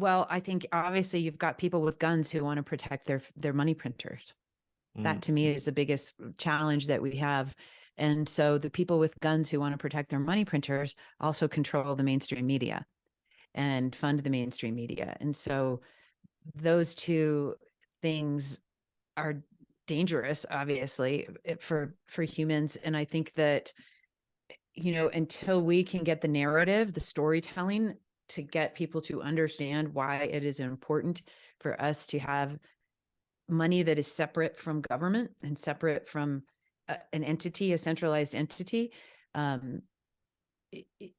Well, I think obviously you've got people with guns who want to protect their money printers. That to me is the biggest challenge that we have. And so the people with guns who want to protect their money printers also control the mainstream media and fund the mainstream media. And so those two things are dangerous, obviously, for humans. And I think that, you know, until we can get the narrative, the storytelling, to get people to understand why it is important for us to have money that is separate from government and separate from an entity, a centralized entity,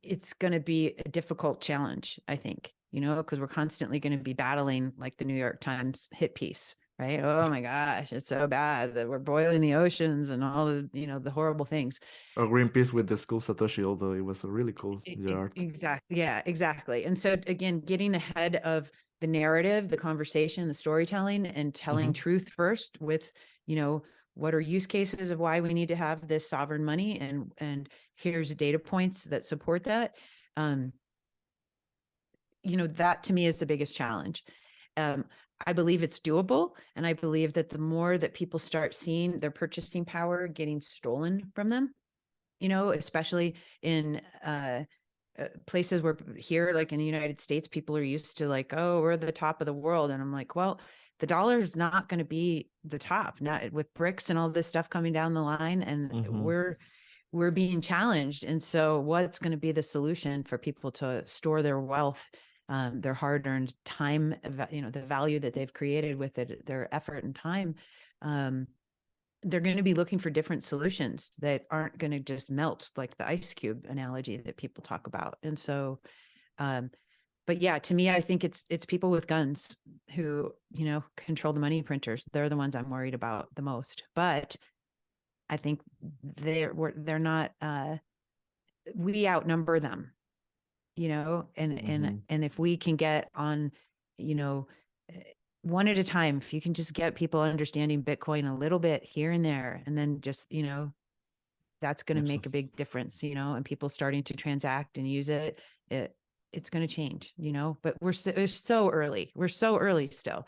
it's going to be a difficult challenge, I think, you know, because we're constantly going to be battling, like the New York Times hit piece, right? Oh my gosh, it's so bad that we're boiling the oceans and all the, you know, the horrible things. Or Greenpeace with the school Satoshi, although it was a really cool art. Exactly. Yeah, exactly. And so again, getting ahead of the narrative, the conversation, the storytelling, and telling truth first with, you know, what are use cases of why we need to have this sovereign money, and here's data points that support that. You know, that to me is the biggest challenge. I believe it's doable, and I believe that the more that people start seeing their purchasing power getting stolen from them, you know, especially in places where here, like in the United States, people are used to like, oh, we're the top of the world. And I'm like, well, the dollar is not going to be the top, not with BRICS and all this stuff coming down the line. And we're being challenged. And so what's going to be the solution for people to store their wealth, their hard-earned time, you know, the value that they've created with it, their effort and time? They're going to be looking for different solutions that aren't going to just melt, like the ice cube analogy that people talk about. And so, but yeah, to me, I think it's people with guns who, you know, control the money printers. They're the ones I'm worried about the most. But I think they're not, we outnumber them, you know, and if we can get on, you know, one at a time, if you can just get people understanding Bitcoin a little bit here and there, and then just, you know, that's going to make a big difference, you know, and people starting to transact and use it, it's going to change, you know, but we're so early. We're so early still.